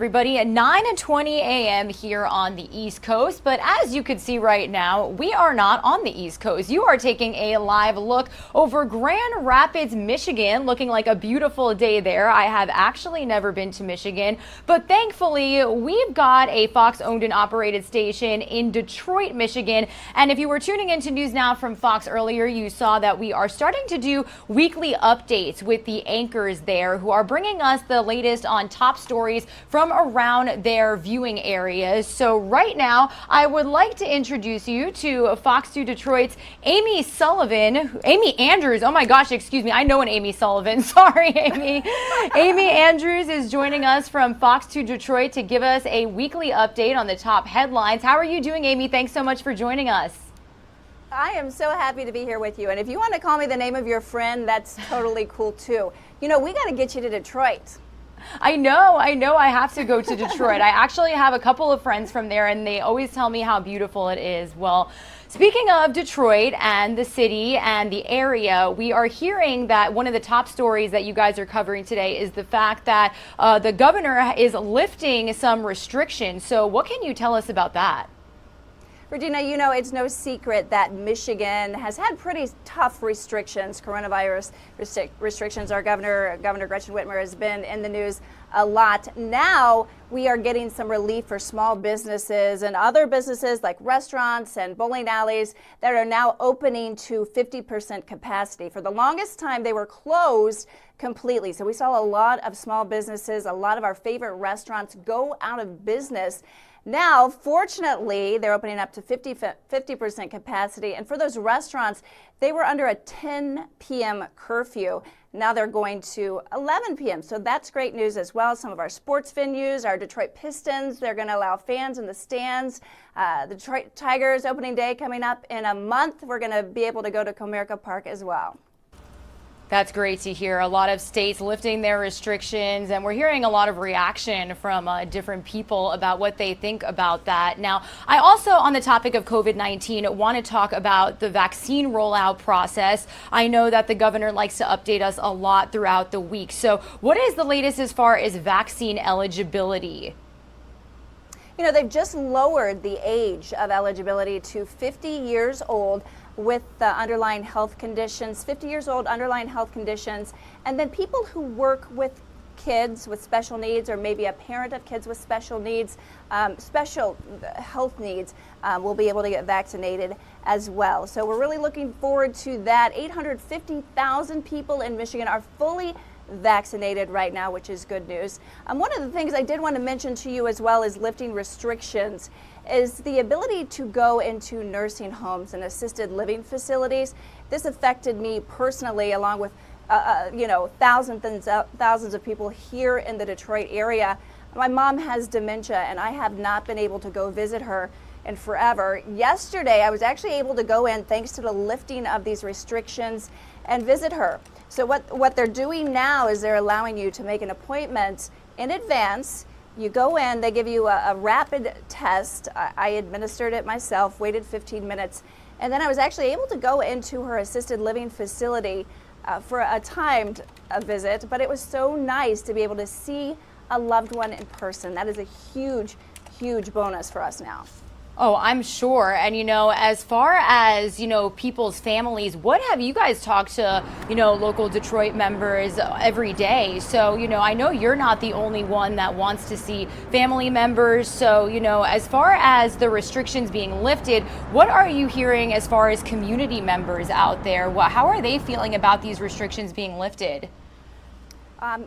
Everybody at 9:20 a.m. here on the East Coast. But as you can see right now, we are not on the East Coast. You are taking a live look over Grand Rapids, Michigan, looking like a beautiful day there. I have actually never been to Michigan, but thankfully we've got a Fox owned and operated station in Detroit, Michigan. And if you were tuning into News Now from Fox earlier, you saw that we are starting to do weekly updates with the anchors there who are bringing us the latest on top stories from around their viewing areas. So right now, I would like to introduce you to Fox 2 Detroit's Amy Andrews. Oh my gosh, excuse me. I know an Amy Sullivan. Sorry, Amy. Amy Andrews is joining us from Fox 2 Detroit to give us a weekly update on the top headlines. How are you doing, Amy? Thanks so much for joining us. I am so happy to be here with you. And if you want to call me the name of your friend, that's totally cool too. You know, we got to get you to Detroit. I know I have to go to Detroit. I actually have a couple of friends from there and they always tell me how beautiful it is. Well, speaking of Detroit and the city and the area, we are hearing that one of the top stories that you guys are covering today is the fact that the governor is lifting some restrictions. So what can you tell us about that? Regina, you know, it's no secret that Michigan has had pretty tough restrictions, coronavirus restrictions. Our Governor Gretchen Whitmer, has been in the news a lot. Now we are getting some relief for small businesses and other businesses like restaurants and bowling alleys that are now opening to 50% capacity. For the longest time, they were closed completely. So we saw a lot of small businesses, a lot of our favorite restaurants go out of business. Now, fortunately, they're opening up to 50% capacity. And for those restaurants, they were under a 10 p.m. curfew. Now they're going to 11 p.m. So that's great news as well. Some of our sports venues, our Detroit Pistons, they're going to allow fans in the stands. The Detroit Tigers opening day coming up in a month. We're going to be able to go to Comerica Park as well. That's great to hear. A lot of states lifting their restrictions, and we're hearing a lot of reaction from different people about what they think about that. Now, I also, on the topic of COVID-19, want to talk about the vaccine rollout process. I know that the governor likes to update us a lot throughout the week. So what is the latest as far as vaccine eligibility? You know, they've just lowered the age of eligibility to 50 years old with the underlying health conditions, 50 years old, underlying health conditions, and then people who work with kids with special needs or maybe a parent of kids with special needs, special health needs, will be able to get vaccinated as well. So we're really looking forward to that. 850,000 people in Michigan are fully vaccinated right now, which is good news. One of the things I did want to mention to you as well as lifting restrictions is the ability to go into nursing homes and assisted living facilities. This affected me personally, along with you know, thousands of people here in the Detroit area. My mom has dementia and I have not been able to go visit her in forever. Yesterday I was actually able to go in thanks to the lifting of these restrictions and visit her. So what they're doing now is they're allowing you to make an appointment in advance. You go in, they give you a rapid test. I administered it myself, waited 15 minutes, and then I was actually able to go into her assisted living facility for a timed visit, but it was so nice to be able to see a loved one in person. That is a huge, huge bonus for us now. Oh, I'm sure. And, you know, as far as, you know, people's families, what have you guys talked to, you know, local Detroit members every day? So, you know, I know you're not the only one that wants to see family members. So, you know, as far as the restrictions being lifted, what are you hearing as far as community members out there? How are they feeling about these restrictions being lifted?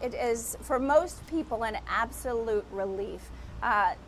It is, for most people, an absolute relief.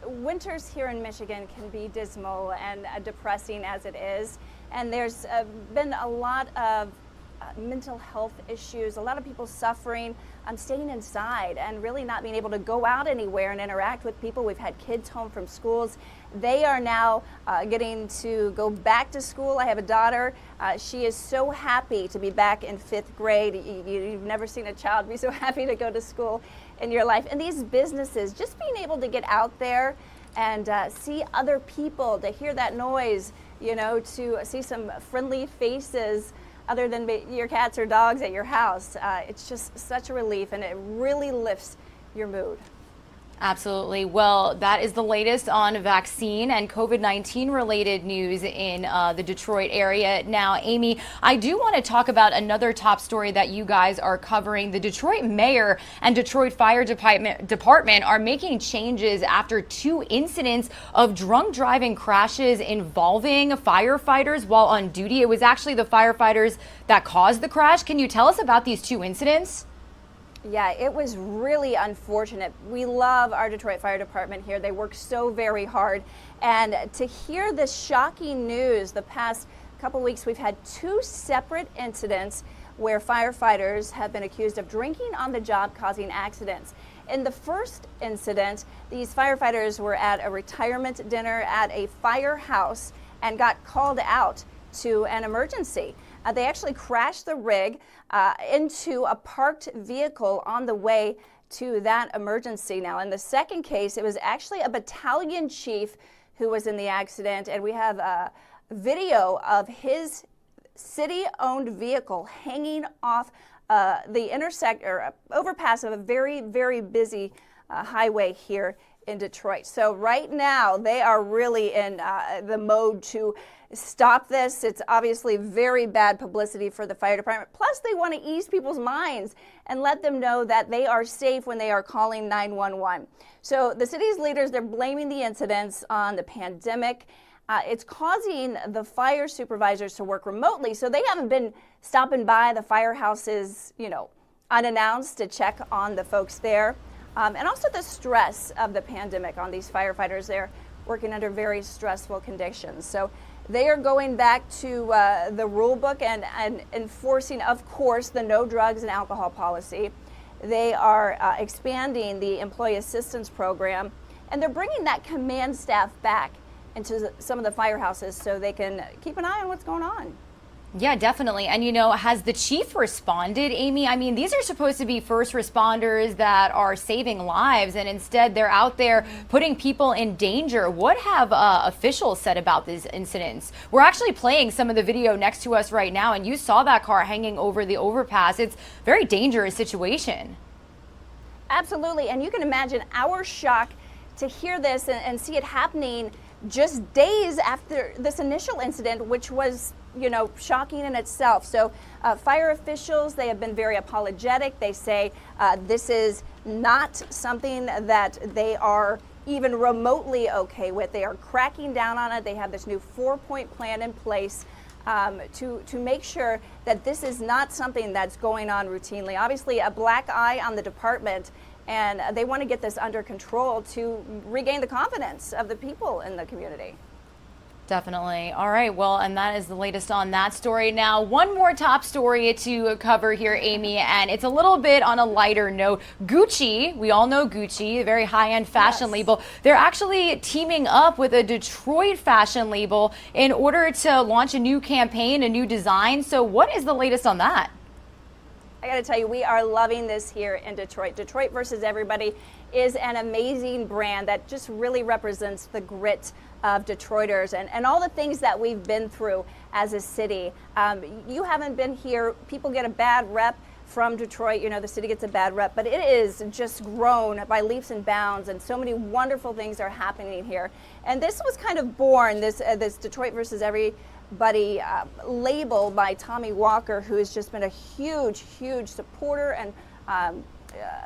Winters here in Michigan can be dismal and depressing as it is, and there's been a lot of mental health issues, a lot of people suffering, staying inside and really not being able to go out anywhere and interact with people. We've had kids home from schools. They are now getting to go back to school. I have a daughter. She is so happy to be back in 5th grade. You've never seen a child be so happy to go to school in your life. And these businesses, just being able to get out there and see other people, to hear that noise, you know, to see some friendly faces other than your cats or dogs at your house. It's just such a relief, and it really lifts your mood. Absolutely. Well, that is the latest on vaccine and COVID-19 related news in the Detroit area. Now, Amy, I do want to talk about another top story that you guys are covering. The Detroit mayor and Detroit Fire Department are making changes after 2 incidents of drunk driving crashes involving firefighters while on duty. It was actually the firefighters that caused the crash. Can you tell us about these 2 incidents? Yeah, it was really unfortunate. We love our Detroit Fire Department here. They work so very hard. And to hear this shocking news, the past couple weeks we've had 2 separate incidents where firefighters have been accused of drinking on the job, causing accidents. In the first incident, these firefighters were at a retirement dinner at a firehouse and got called out to an emergency. They actually crashed the rig into a parked vehicle on the way to that emergency. Now, in the second case, it was actually a battalion chief who was in the accident, and we have a video of his city-owned vehicle hanging off the overpass of a very, very busy highway here in Detroit. So right now, they are really in the mode to stop this. It's obviously very bad publicity for the fire department. Plus, they want to ease people's minds and let them know that they are safe when they are calling 911. So the city's leaders, they're blaming the incidents on the pandemic. It's causing the fire supervisors to work remotely, so they haven't been stopping by the firehouses, unannounced to check on the folks there. And also the stress of the pandemic on these firefighters. They're working under very stressful conditions. So they are going back to the rule book and enforcing, of course, the no drugs and alcohol policy. They are expanding the employee assistance program, and they're bringing that command staff back into some of the firehouses so they can keep an eye on what's going on. Yeah, definitely. And, has the chief responded, Amy? I mean, these are supposed to be first responders that are saving lives, and instead they're out there putting people in danger. What have officials said about these incidents? We're actually playing some of the video next to us right now, and you saw that car hanging over the overpass. It's a very dangerous situation. Absolutely. And you can imagine our shock to hear this and see it happening just days after this initial incident, which was shocking in itself. So fire officials, they have been very apologetic. They say this is not something that they are even remotely okay with. They are cracking down on it. They have this new 4-point plan in place to make sure that this is not something that's going on routinely. Obviously, a black eye on the department, and they want to get this under control to regain the confidence of the people in the community. Definitely. All right. Well, and that is the latest on that story. Now, one more top story to cover here, Amy, and it's a little bit on a lighter note. Gucci, we all know Gucci, a very high-end fashion label. They're actually teaming up with a Detroit fashion label in order to launch a new campaign, a new design. So what is the latest on that? I got to tell you, we are loving this here in Detroit. Detroit Versus Everybody is an amazing brand that just really represents the grit of Detroiters and all the things that we've been through as a city. You haven't been here. People get a bad rep from Detroit. The city gets a bad rep, but it is just grown by leaps and bounds, and so many wonderful things are happening here. And this was kind of born, this Detroit Versus Everybody label by Tommy Walker, who has just been a huge supporter and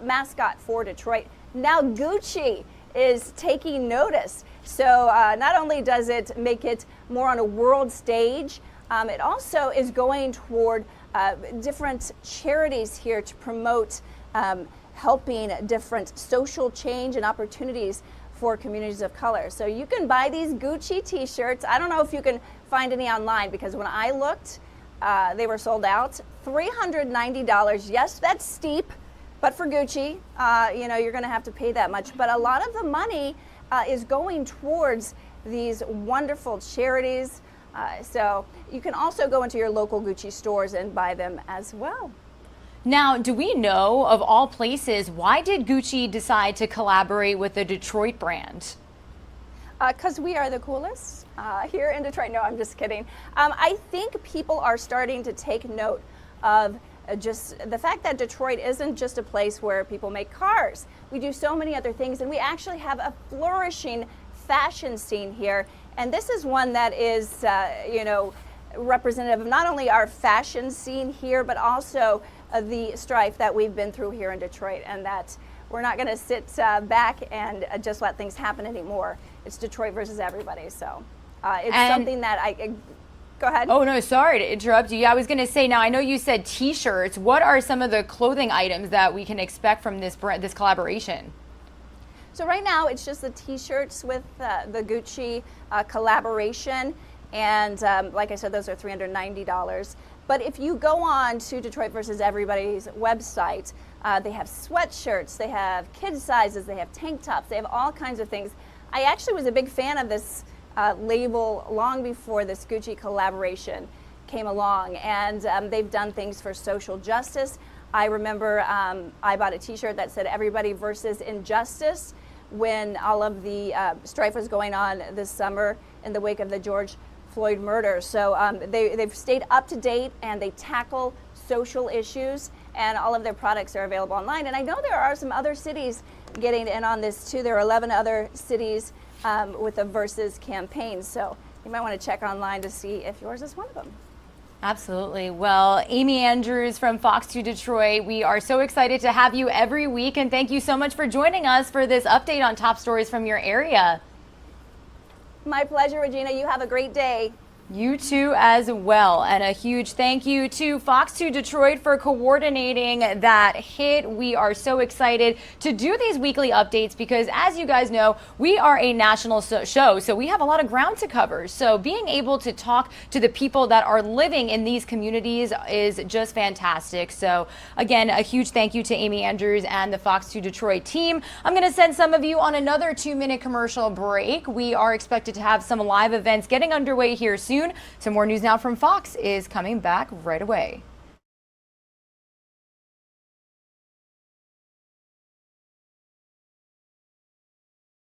mascot for Detroit. Now Gucci is taking notice. So not only does it make it more on a world stage, it also is going toward different charities here to promote helping different social change and opportunities for communities of color. So you can buy these Gucci t-shirts. I don't know if you can find any online, because when I looked, they were sold out. $390. Yes, that's steep, but for Gucci, you're going to have to pay that much. But a lot of the money is going towards these wonderful charities. So you can also go into your local Gucci stores and buy them as well. Now, do we know, of all places, why did Gucci decide to collaborate with the Detroit brand? Because we are the coolest here in Detroit. No, I'm just kidding. I think people are starting to take note of just the fact that Detroit isn't just a place where people make cars. We do so many other things, and we actually have a flourishing fashion scene here. And this is one that is, representative of not only our fashion scene here, but also the strife that we've been through here in Detroit, and that we're not going to sit back and just let things happen anymore. It's Detroit versus everybody. So it's something that go ahead. Oh, no, sorry to interrupt you. Yeah, I was going to say, now I know you said t-shirts. What are some of the clothing items that we can expect from this collaboration? So right now it's just the t-shirts with the Gucci collaboration. And like I said, those are $390. But if you go on to Detroit versus Everybody's website, they have sweatshirts, they have kid sizes, they have tank tops, they have all kinds of things. I actually was a big fan of this label long before this Gucci collaboration came along, and they've done things for social justice. I remember I bought a t-shirt that said Everybody versus Injustice when all of the strife was going on this summer in the wake of the George Floyd murder. So they've stayed up to date, and they tackle social issues, and all of their products are available online. And I know there are some other cities getting in on this too. There are 11 other cities with a Versus campaign. So you might want to check online to see if yours is one of them. Absolutely. Well, Amy Andrews from Fox 2 Detroit, we are so excited to have you every week, and thank you so much for joining us for this update on top stories from your area. My pleasure, Regina. You have a great day. You too as well. And a huge thank you to Fox 2 Detroit for coordinating that hit. We are so excited to do these weekly updates because, as you guys know, we are a national show, so we have a lot of ground to cover. So being able to talk to the people that are living in these communities is just fantastic. So again, a huge thank you to Amy Andrews and the Fox 2 Detroit team. I'm going to send some of you on another 2-minute commercial break. We are expected to have some live events getting underway here soon. Some more news now from Fox is coming back right away.